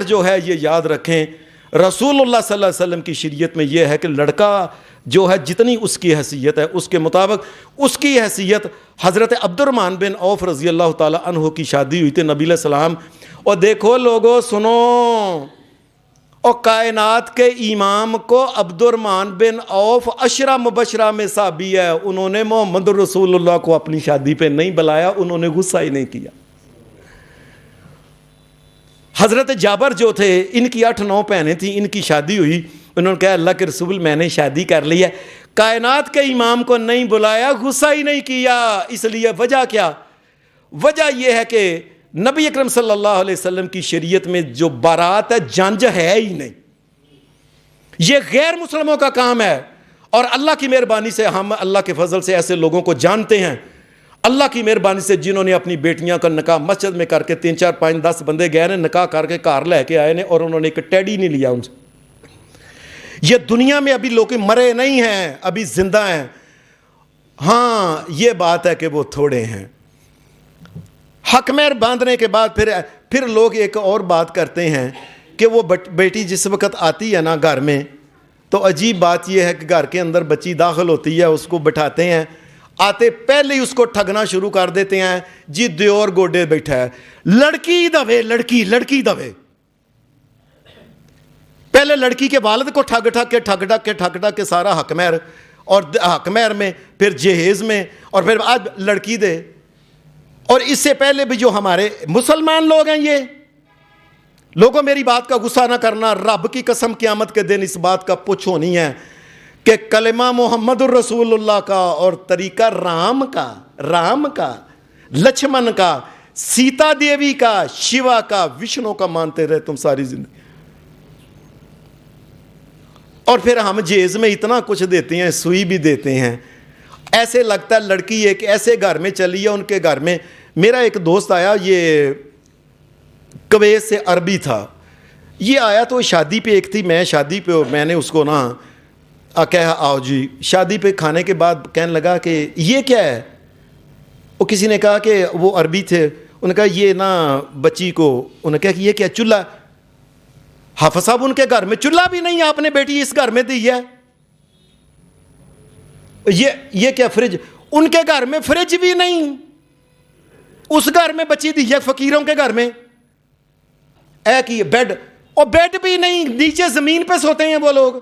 خیر جو ہے یہ یاد رکھیں، رسول اللہ صلی اللہ علیہ وسلم کی شریعت میں یہ ہے کہ لڑکا جو ہے جتنی اس کی حیثیت ہے اس کے مطابق اس کی حیثیت، حضرت عبد الرحمن بن عوف رضی اللہ تعالی عنہ کی شادی ہوئی تھی نبی علیہ السلام، اور دیکھو لوگوں سنو، اور کائنات کے امام کو عبد الرحمن بن عوف عشرہ مبشرہ میں صحابی ہے، انہوں نے محمد رسول اللہ کو اپنی شادی پہ نہیں بلایا، انہوں نے غصہ ہی نہیں کیا۔ حضرت جابر جو تھے، ان کی 8-9 بہنیں تھیں، ان کی شادی ہوئی، انہوں نے کہا اللہ کے رسول میں نے شادی کر لی ہے، کائنات کے امام کو نہیں بلایا، غصہ ہی نہیں کیا۔ اس لیے وجہ کیا؟ وجہ یہ ہے کہ نبی اکرم صلی اللہ علیہ وسلم کی شریعت میں جو بارات ہے جنج ہے ہی نہیں، یہ غیر مسلموں کا کام ہے، اور اللہ کی مہربانی سے ہم اللہ کے فضل سے ایسے لوگوں کو جانتے ہیں، اللہ کی مہربانی سے جنہوں نے اپنی بیٹیاں کا نکاح مسجد میں کر کے 3 4 5 10 بندے گئے نے نکاح کر کے گھر لے کے آئے نے، اور انہوں نے ایک ٹیڈی نہیں لیا ان سے۔ یہ دنیا میں ابھی لوگ مرے نہیں ہیں، ابھی زندہ ہیں، ہاں یہ بات ہے کہ وہ تھوڑے ہیں۔ حق مہر باندھنے کے بعد پھر لوگ ایک اور بات کرتے ہیں کہ وہ بیٹی جس وقت آتی ہے نا گھر میں، تو عجیب بات یہ ہے کہ گھر کے اندر بچی داخل ہوتی ہے، اس کو بٹھاتے ہیں، آتے پہلے ہی اس کو ٹھگنا شروع کر دیتے ہیں، جی دیور گوڈے بیٹھا ہے، لڑکی دوے، لڑکی دوے۔ پہلے لڑکی کے والد کو ٹھگ کے سارا حق مہر، اور حق مہر میں پھر جہیز میں، اور پھر آج لڑکی دے۔ اور اس سے پہلے بھی جو ہمارے مسلمان لوگ ہیں، یہ لوگوں میری بات کا غصہ نہ کرنا، رب کی قسم قیامت کے دن اس بات کا پوچھ ہونی ہے کہ کلمہ محمد الرسول اللہ کا اور طریقہ رام کا، لچھمن کا، سیتا دیوی کا، شیوا کا، وشنو کا مانتے رہے تم ساری زندگی، اور پھر ہم جیز میں اتنا کچھ دیتے ہیں، سوئی بھی دیتے ہیں۔ ایسے لگتا ہے لڑکی ایک ایسے گھر میں چلی ہے، ان کے گھر میں میرا ایک دوست آیا، یہ کویت سے عربی تھا، یہ آیا تو شادی پہ ایک تھی، میں شادی پہ، میں نے اس کو نا کہا آؤ جی، شادی پہ کھانے کے بعد کہنے لگا کہ یہ کیا ہے؟ وہ کسی نے کہا کہ وہ عربی تھے، انہوں نے کہا یہ نا بچی کو، انہوں نے کہا کہ یہ کیا چولہا؟ حافظ صاحب ان کے گھر میں چولہا بھی نہیں، آپ نے بیٹی اس گھر میں دی ہے، یہ کیا فریج؟ ان کے گھر میں فریج بھی نہیں، اس گھر میں بچی دی ہے فقیروں کے گھر میں، بیڈ، اور بیڈ بھی نہیں، نیچے زمین پہ سوتے ہیں وہ لوگ۔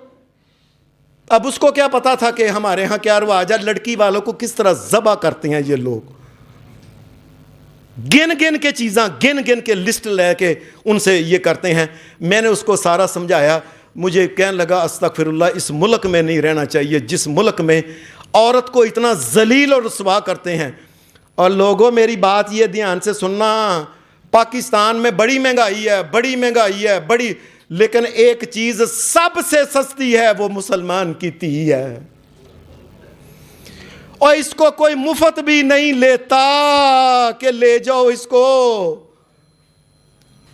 اب اس کو کیا پتا تھا کہ ہمارے ہاں کیا رواج ہے، لڑکی والوں کو کس طرح ذبح کرتے ہیں یہ لوگ، گن کے چیزاں، گن کے لسٹ لے کے ان سے یہ کرتے ہیں۔ میں نے اس کو سارا سمجھایا، مجھے کہنے لگا استغفر اللہ، اس ملک میں نہیں رہنا چاہیے جس ملک میں عورت کو اتنا ذلیل اور رسوا کرتے ہیں۔ اور لوگوں میری بات یہ دھیان سے سننا، پاکستان میں بڑی مہنگائی ہے، لیکن ایک چیز سب سے سستی ہے، وہ مسلمان کی دھی ہے، اور اس کو کوئی مفت بھی نہیں لیتا کہ لے جاؤ اس کو،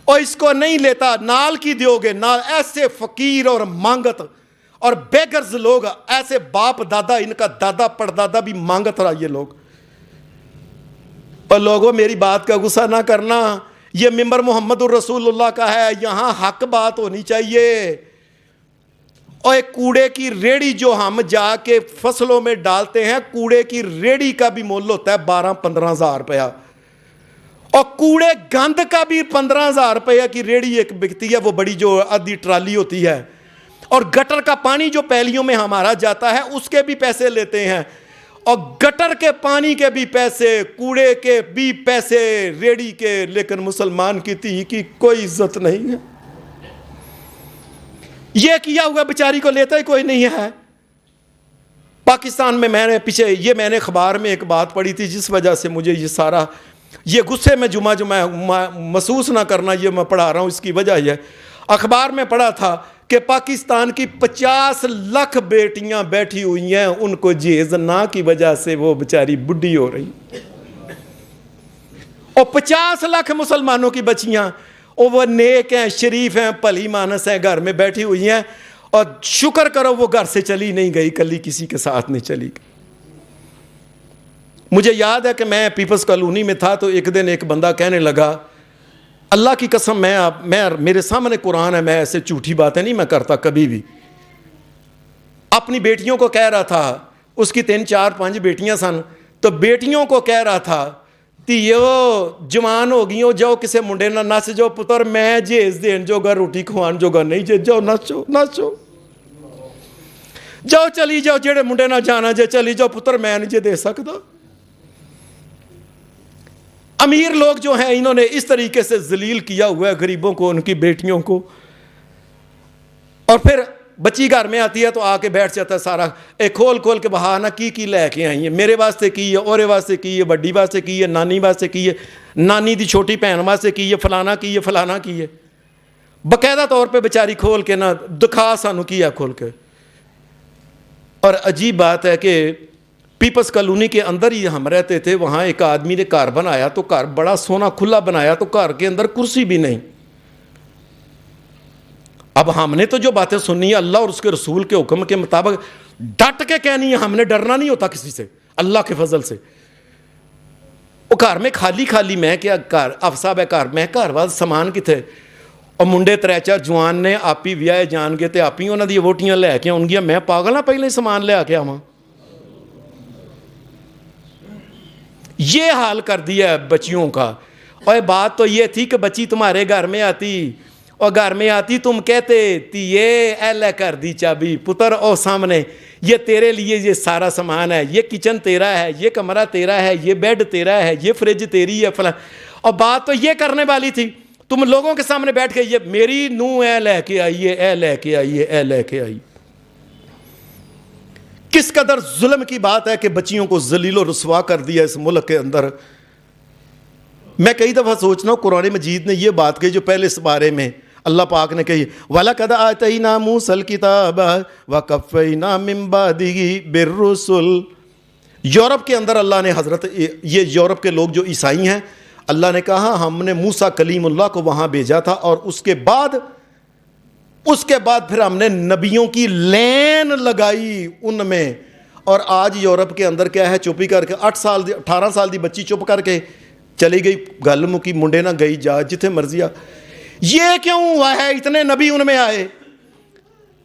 اور اس کو نہیں لیتا، نال کی دیو گے نال، ایسے فقیر اور مانگت اور بیگرز لوگ، ایسے باپ دادا، ان کا دادا پردادا بھی مانگت رہا یہ لوگ۔ اور لوگوں میری بات کا غصہ نہ کرنا، یہ ممبر محمد الرسول اللہ کا ہے، یہاں حق بات ہونی چاہیے۔ اور ایک کوڑے کی ریڑی جو ہم جا کے فصلوں میں ڈالتے ہیں، کوڑے کی ریڑی کا بھی مول ہوتا ہے 12-15 ہزار روپیہ، اور کوڑے گند کا بھی 15 ہزار روپیہ کی ریڑی ایک بکتی ہے، وہ بڑی جو آدھی ٹرالی ہوتی ہے۔ اور گٹر کا پانی جو پیلیوں میں ہمارا جاتا ہے اس کے بھی پیسے لیتے ہیں، اور گٹر کے پانی کے بھی پیسے، کوڑے کے بھی پیسے، ریڑی کے، لیکن مسلمان کی دھی کی کوئی عزت نہیں ہے۔ یہ کیا ہوا بیچاری کو لیتا ہی کوئی نہیں ہے۔ پاکستان میں میں نے اخبار میں ایک بات پڑھی تھی، جس وجہ سے مجھے یہ سارا یہ غصے میں جمعہ محسوس نہ کرنا، یہ میں پڑھا رہا ہوں، اس کی وجہ یہ اخبار میں پڑھا تھا کہ پاکستان کی 50 لاکھ بیٹیاں بیٹھی ہوئی ہیں، ان کو جہیز نہ کی وجہ سے وہ بیچاری بڈھی ہو رہی، اور 50 لاکھ مسلمانوں کی بچیاں، اور وہ نیک ہیں، شریف ہیں، بھلی مانس ہیں، گھر میں بیٹھی ہوئی ہیں، اور شکر کرو وہ گھر سے چلی نہیں گئی، کلی کسی کے ساتھ نہیں چلی گئی۔ مجھے یاد ہے کہ میں پیپلز کالونی میں تھا، تو ایک دن ایک بندہ کہنے لگا اللہ کی قسم میں میرے سامنے قرآن ہے, میں ایسے جھوٹی باتیں نہیں میں کرتا کبھی بھی. اپنی بیٹیوں کو کہہ رہا تھا, اس کی 3 4 5 بیٹیاں سن, تو بیٹیوں کو کہہ رہا تھا تیو جوان ہو گئی ہو, جاؤ کسے منڈے نہ نس جاؤ پتر, میں جیز دین جو گا روٹی کھوان جو گا نہیں جے, جاؤ نچو جاؤ چلی جاؤ, جڑے منڈے نہ جانا جے چلی جاؤ پتر, میں نہیں جے دے سکتا. امیر لوگ جو ہیں انہوں نے اس طریقے سے ذلیل کیا ہوا ہے غریبوں کو, ان کی بیٹیوں کو. اور پھر بچی گھر میں آتی ہے تو آ کے بیٹھ جاتا ہے سارا کھول کے بہانا کی لے کے آئی ہے, میرے واسطے کی ہے, اورے واسطے کی ہے, بڑی واسطے کی ہے, نانی واسطے کی ہے, نانی دی چھوٹی بہن واسطے کی ہے, فلانا کی ہے, فلانا کی ہے. باقاعدہ طور پہ بیچاری کھول کے نہ دکھا سانو کیا کھول کے. اور عجیب بات ہے کہ پیپلز کالونی کے اندر ہی ہم رہتے تھے, وہاں ایک آدمی نے گھر بنایا تو گھر بڑا سونا کھلا بنایا, تو گھر کے اندر کرسی بھی نہیں. اب ہم نے تو جو باتیں سننی ہے اللہ اور اس کے رسول کے حکم کے مطابق ڈٹ کے کہنی ہے, ہم نے ڈرنا نہیں ہوتا کسی سے اللہ کے فضل سے. وہ گھر میں خالی میں کیا گھر افصاب ہے, گھر میں گھر وال سامان کتنے, اور منڈے 3 4 جوان نے آپ ہی ویاہ جان گے, آپ ہی انہوں دی ووٹیاں لے کے آن گیا, میں پاگل ہاں پہلے سامان لے آ کے آواں. یہ حال کر دیا ہے بچیوں کا. اور بات تو یہ تھی کہ بچی تمہارے گھر میں آتی, اور گھر میں آتی تم کہتے تی یہ ایلے کر دی چابی پتر, او سامنے یہ تیرے لیے یہ سارا سامان ہے, یہ کچن تیرا ہے, یہ کمرہ تیرا ہے, یہ بیڈ تیرا ہے, یہ فریج تیری ہے فلاں. اور بات تو یہ کرنے والی تھی, تم لوگوں کے سامنے بیٹھ کے یہ میری نوں اے لے کے آئیے, اے لے کے آئیے, اے لے کے آئی. کس قدر ظلم کی بات ہے کہ بچیوں کو ذلیل و رسوا کر دیا اس ملک کے اندر. میں کئی دفعہ سوچنا ہوں قرآن مجید نے یہ بات کہی جو پہلے اس بارے میں اللہ پاک نے کہی, وَلَقَدْ آتَيْنَا مُوسَى الْكِتَابَ وَقَفَّيْنَا مِن بَعْدِهِ بِالرُّسُلِ. یورپ کے اندر اللہ نے حضرت, یہ یورپ کے لوگ جو عیسائی ہیں, اللہ نے کہا ہم نے موسیٰ کلیم اللہ کو وہاں بھیجا تھا, اور اس کے بعد پھر ہم نے نبیوں کی لین لگائی ان میں. اور آج یورپ کے اندر کیا ہے, چپی کر کے 18 سال دی بچی چپ کر کے چلی گئی, گل مکی, منڈے نہ گئی جا جتنے مرضی آ. یہ کیوں ہوا ہے, اتنے نبی ان میں آئے.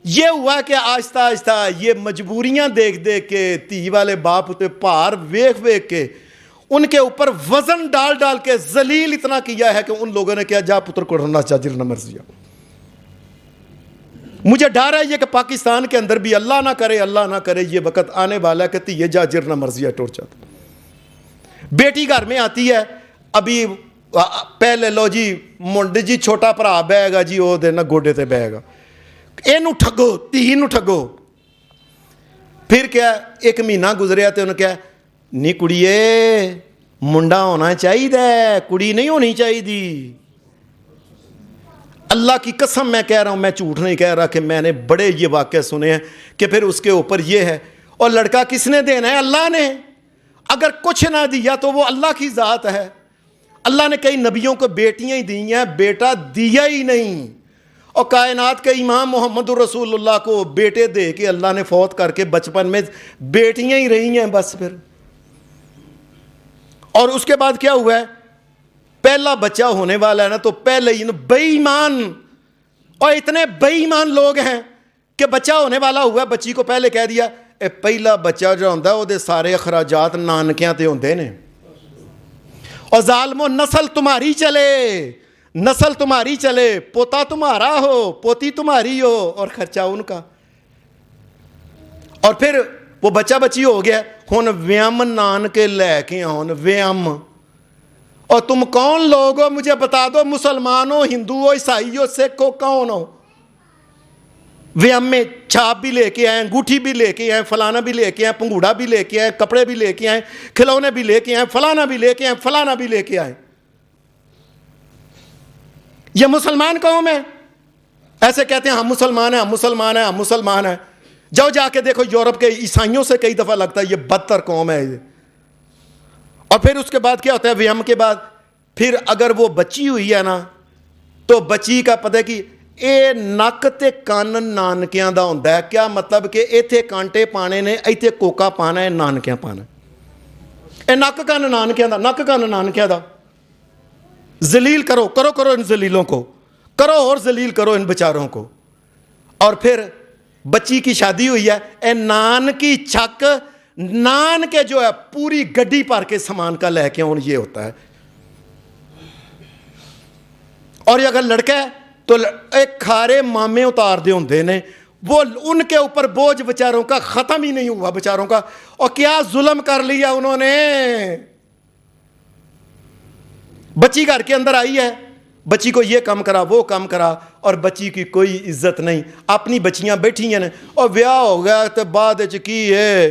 یہ ہوا کہ آہستہ آہستہ یہ مجبوریاں دیکھ کے, تھی والے باپ تے پار ویکھ کے ان کے اوپر وزن ڈال کے ذلیل اتنا کیا ہے کہ ان لوگوں نے کیا, جا پتر کو رہنا چاجر نہ مرضی آ. مجھے ڈر ہے یہ کہ پاکستان کے اندر بھی اللہ نہ کرے یہ وقت آنے والا ہے کہ یہ جا جر نہ مرضی ہے ٹوٹ جاتا. بیٹی گھر میں آتی ہے, ابھی پہلے لو جی منڈ جی چھوٹا بھرا بہے گا جی, وہ دینا گوڈے تے بہے گا, اینو ٹھگو, تھی نو ٹھگو. پھر کیا 1 مہینہ گزریا تے انہوں کیا, نی کڑیے منڈا ہونا چاہیے, کڑی نہیں ہونی چاہیے. اللہ کی قسم میں کہہ رہا ہوں, میں جھوٹ نہیں کہہ رہا کہ میں نے بڑے یہ واقعہ سنے ہیں کہ پھر اس کے اوپر یہ ہے. اور لڑکا کس نے دینا ہے, اللہ نے. اگر کچھ نہ دیا تو وہ اللہ کی ذات ہے. اللہ نے کئی نبیوں کو بیٹیاں ہی دی ہیں, بیٹا دیا ہی نہیں. اور کائنات کے امام محمد رسول اللہ کو بیٹے دے کے اللہ نے فوت کر کے بچپن میں بیٹیاں ہی رہی ہیں بس. پھر اور اس کے بعد کیا ہوا ہے, پہلا بچہ ہونے والا ہے نا, تو پہلے ہی بے ایمان, اور اتنے بے ایمان لوگ ہیں کہ بچہ ہونے والا ہوا, بچی کو پہلے کہہ دیا اے پہلا بچہ جو ہوتا ہے وہ سارے اخراجات نانکیاں تے ہوندے نے, اور ظالمو نسل تمہاری چلے, پوتا تمہارا ہو, پوتی تمہاری ہو, اور خرچہ ان کا. اور پھر وہ بچہ بچی ہو گیا, ہن ویم نان کے لے کے آن ویم. اور تم کون لوگ ہو مجھے بتا دو, مسلمان ہو, ہندو ہو, عیسائی ہو, سکھ ہو, کون ہو؟ ویم میں چھاپ بھی لے کے آئے, انگوٹھی بھی لے کے آئے, فلانا بھی لے کے آئے, پنگوڑا بھی لے کے آئے, کپڑے بھی لے کے آئے, کھلونے بھی لے کے آئے, فلانا بھی لے کے آئے, فلانا بھی لے کے آئے. یہ مسلمان قوم ہے. ایسے کہتے ہیں ہم مسلمان ہیں. جاؤ جا کے دیکھو یورپ کے عیسائیوں سے کئی دفعہ لگتا ہے یہ بدتر قوم ہے یہ. اور پھر اس کے بعد کیا ہوتا ہے, ویم کے بعد پھر اگر وہ بچی ہوئی ہے نا, تو بچی کا پتہ ہے کہ اے نک تے کان نانکیاں دا ہوندا ہے. کیا مطلب کہ ایتھے کانٹے پانے نے, ایتھے کوکا پانا ہے, نانکیاں پانا. اے نک کان نانکیاں دا, نک کان نانکیاں دا. ذلیل کرو کرو کرو ان ذلیلوں کو، کرو اور ذلیل کرو ان بیچاروں کو۔ اور پھر بچی کی شادی ہوئی ہے، اے نان کی چھک، نان کے جو ہے پوری گڈی پار کے سامان کا لے کے یہ ہوتا ہے۔ اور اگر لڑکا ہے تو ایک کھارے مامے اتار دے ہوندے نے، وہ ان کے اوپر بوجھ بیچاروں کا ختم ہی نہیں ہوا بیچاروں کا۔ اور کیا ظلم کر لیا انہوں نے۔ بچی گھر کے اندر آئی ہے، بچی کو یہ کام کرا وہ کام کرا، اور بچی کی کوئی عزت نہیں۔ اپنی بچیاں بیٹھی ہیں اور ویاہ ہو گیا تو بعد کی ہے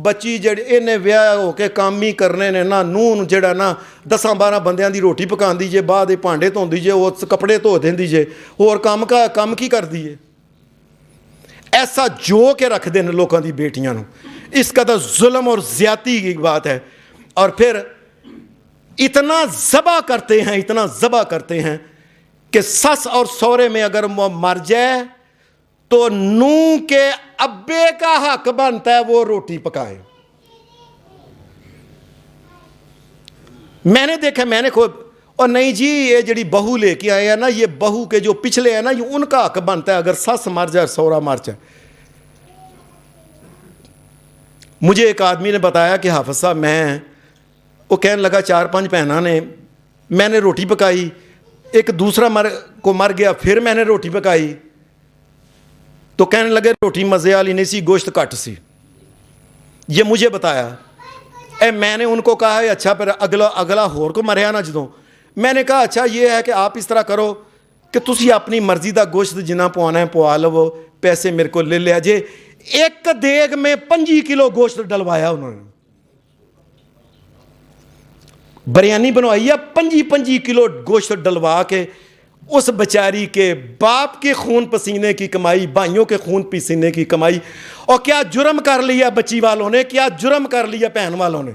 بچی جڑی انہیں ویاہ ہو کے کام ہی کرنے نے، نہ نون جڑا نہ 10-12 بندیاں دی روٹی پکا دیجیے، بعد پانڈے دھو دیجیے، وہ کپڑے دھو دیں دیجیے، اور کام کی کر دیے۔ ایسا جو کہ رکھ دیں لوگوں دی بیٹیاں نو، اس قدر ظلم اور زیادتی کی بات ہے۔ اور پھر اتنا ذبح کرتے ہیں، اتنا ذبح کرتے ہیں کہ سس اور سورے میں اگر وہ مر جائے تو نو کے ابے کا حق بنتا ہے وہ روٹی پکائے۔ میں نے دیکھا، میں نے خود، اور نہیں جی یہ جڑی بہو لے کے آئے ہیں نا، یہ بہو کے جو پچھلے ہیں نا، یہ ان کا حق بنتا ہے اگر سس مر جائے سورا مر جائے۔ مجھے ایک آدمی نے بتایا کہ حافظ صاحب وہ کہنے لگا 4-5 بہنوں نے، میں نے روٹی پکائی، ایک دوسرا مر گیا، پھر میں نے روٹی پکائی، تو کہنے لگے روٹی مزے والی نہیں سی، گوشت کٹ سی۔ یہ مجھے بتایا۔ میں نے ان کو کہا ہے اچھا پھر اگلا ہور کو مریا نا جدوں، میں نے کہا اچھا یہ ہے کہ آپ اس طرح کرو کہ تسی اپنی مرضی دا گوشت جنہ پوانا ہے پوا لو، پیسے میرے کو لے لیا جے۔ ایک دیگ میں 25 کلو گوشت ڈلوایا انہوں نے، بریانی بنوائی ہے، 25 کلو گوشت ڈلوا کے اس بیچاری کے باپ کے خون پسینے کی کمائی، بھائیوں کے خون پسینے کی کمائی۔ اور کیا جرم کر لیا بچی والوں نے، کیا جرم کر لیا بہن والوں نے۔